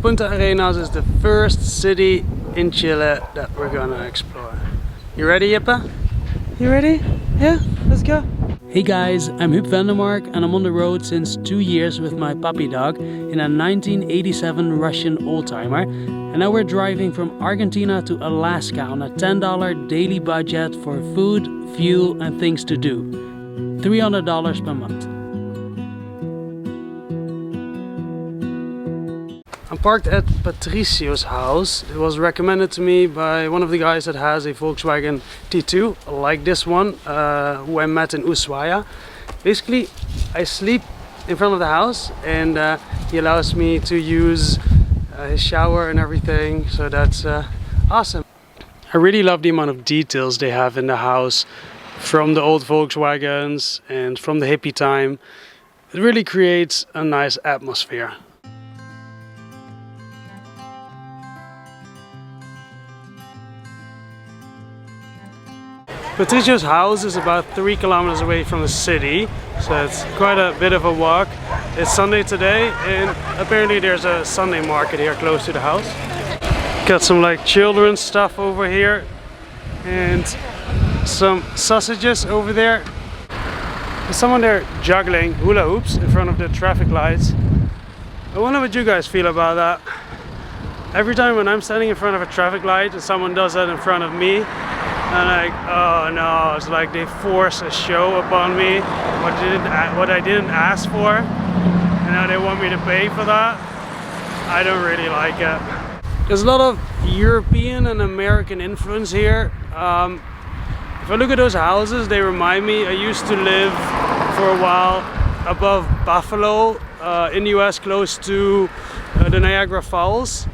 Punta Arenas is the first city in Chile that we're gonna explore. You ready, Jippe? You ready? Yeah, let's go. Hey guys, I'm Huub Vandermark and I'm on the road since 2 years with my puppy dog in a 1987 Russian oldtimer. And now we're driving from Argentina to Alaska on a $10 daily budget for food, fuel and things to do. $300 per month. I'm parked at Patricio's house. It was recommended to me by one of the guys that has a Volkswagen T2 like this one, who I met in Ushuaia. Basically, I sleep in front of the house and he allows me to use his shower and everything, so that's awesome. I really love the amount of details they have in the house, from the old Volkswagens and from the hippie time. It really creates a nice atmosphere. Patricio's house is about 3 kilometers away from the city, so it's quite a bit of a walk. It's Sunday today and apparently there's a Sunday market here close to the house. Got some like children's stuff over here and some sausages over there. There's someone there juggling hula hoops in front of the traffic lights. I wonder what you guys feel about that. Every time when I'm standing in front of a traffic light and someone does that in front of me, I'm like, oh no, it's like they force a show upon me, what I didn't ask for, and now they want me to pay for that. I don't really like it. There's a lot of European and American influence here. If I look at those houses, they remind me, I used to live for a while above Buffalo in the US, close to the Niagara Falls,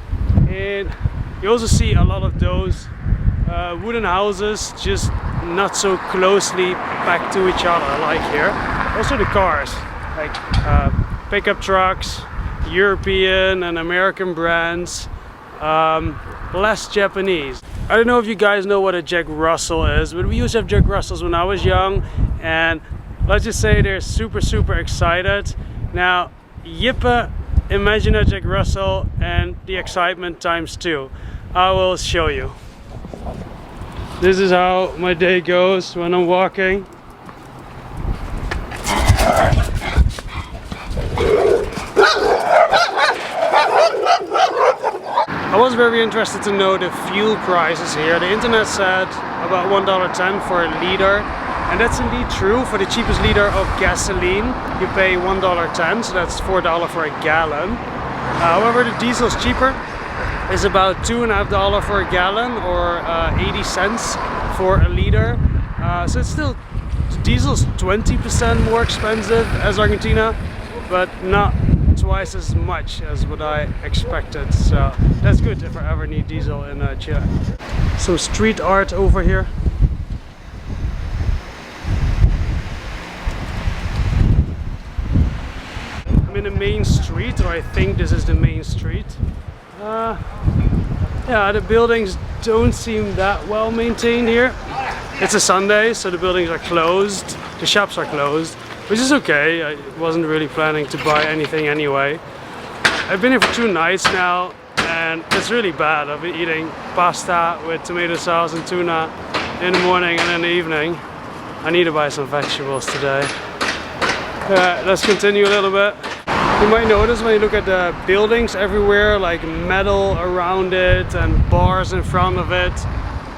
and you also see a lot of those wooden houses, just not so closely packed to each other like here. Also the cars, like pickup trucks, European and American brands, less Japanese. I don't know if you guys know what a Jack Russell is, but we used to have Jack Russells when I was young, and let's just say they're super excited. Now Jippe, imagine a Jack Russell and the excitement times 2. I will show you. This is how my day goes when I'm walking. I was very interested to know the fuel prices here. The internet said about $1.10 for a liter, and that's indeed true. For the cheapest liter of gasoline you pay $1.10, so that's $4 for a gallon. However, the diesel is cheaper. Is about $2.50 for a gallon, or 80 cents for a liter. So it's still, diesel's 20% more expensive as Argentina, but not twice as much as what I expected. So that's good if I ever need diesel in Chile. Some street art over here. I'm in the main street, or I think this is the main street. Yeah, the buildings don't seem that well maintained here. It's a Sunday, so the buildings are closed, the shops are closed, which is okay. I wasn't really planning to buy anything anyway. I've been here for 2 nights now and it's really bad. I've been eating pasta with tomato sauce and tuna in the morning and in the evening. I need to buy some vegetables today. Let's continue a little bit. You might notice when you look at the buildings everywhere, like metal around it and bars in front of it,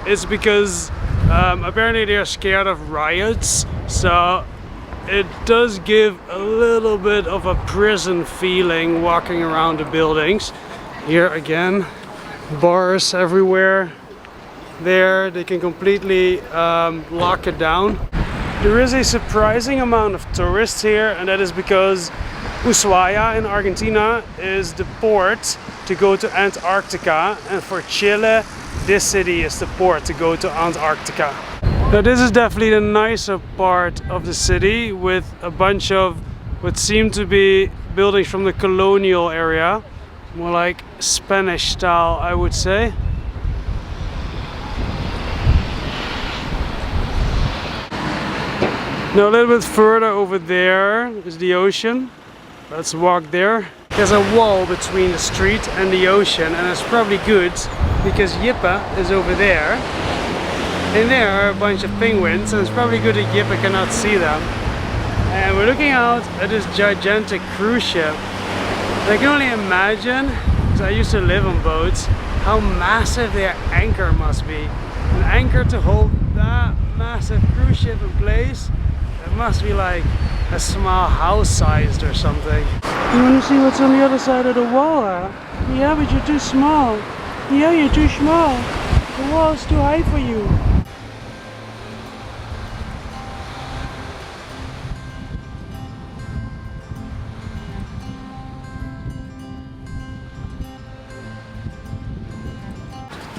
it's because apparently they're scared of riots. So it does give a little bit of a prison feeling walking around the buildings. Here again, bars everywhere. There, they can completely lock it down. There is a surprising amount of tourists here, and that is because Ushuaia in Argentina is the port to go to Antarctica, and for Chile this city is the port to go to Antarctica. Now this is definitely the nicer part of the city, with a bunch of what seem to be buildings from the Colonial era, more like Spanish style, I would say. Now a little bit further over there is the ocean. Let's walk there. There's a wall between the street and the ocean, and it's probably good because Yippe is over there. And there are a bunch of penguins, and it's probably good that Yippe cannot see them. And we're looking out at this gigantic cruise ship. And I can only imagine, because I used to live on boats, how massive their anchor must be. An anchor to hold that massive cruise ship in place, it must be like a small house sized or something. You want to see what's on the other side of the wall, huh? Yeah, but you're too small. Yeah, you're too small. The wall's too high for you.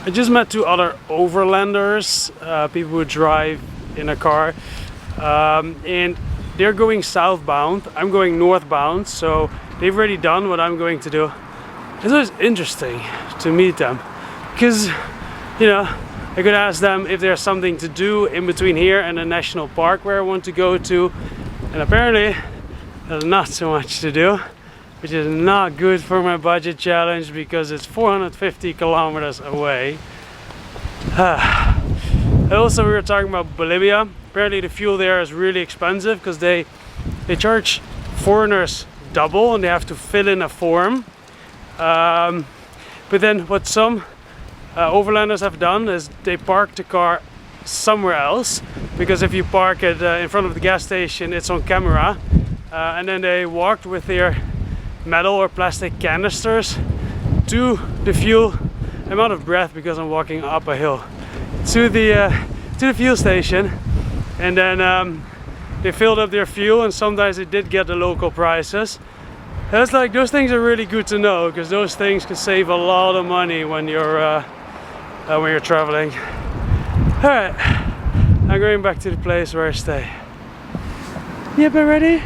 I just met two other overlanders, people who drive in a car, and they're going southbound. I'm going northbound, so they've already done what I'm going to do. It's always interesting to meet them because, you know, I could ask them if there's something to do in between here and the national park where I want to go to, and apparently there's not so much to do, which is not good for my budget challenge because it's 450 kilometers away. And also we were talking about Bolivia. Apparently the fuel there is really expensive because they charge foreigners double and they have to fill in a form. But then what some overlanders have done is they park the car somewhere else, because if you park it in front of the gas station it's on camera, and then they walked with their metal or plastic canisters to the fuel. I'm out of breath because I'm walking up a hill to the fuel station, and then they filled up their fuel, and sometimes they did get the local prices. That's like, those things are really good to know because those things can save a lot of money when you're traveling. All right, I'm going back to the place where I stay. Yep, ready?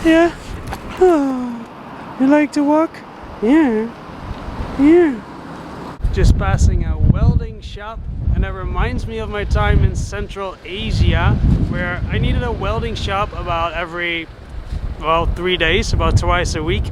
Yeah. Oh. You like to walk? Yeah. Yeah. Just passing a welding shop, and that reminds me of my time in Central Asia where I needed a welding shop about every, well, 3 days, about twice a week,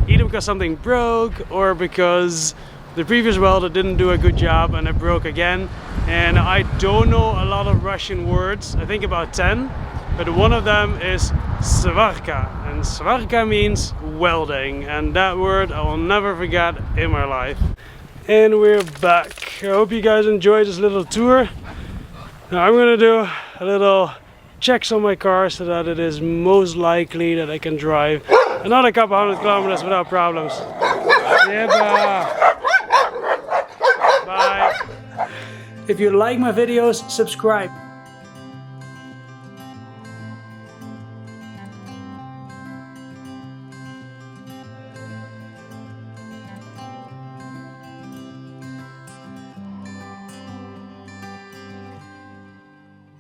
either because something broke or because the previous welder didn't do a good job and it broke again. And I don't know a lot of Russian words, I think about 10, but one of them is svarka, and svarka means welding, and that word I will never forget in my life. And we're back. I hope you guys enjoyed this little tour. Now I'm gonna do a little checks on my car so that it is most likely that I can drive another couple 100 kilometers without problems. Yeah, bye. If you like my videos, subscribe.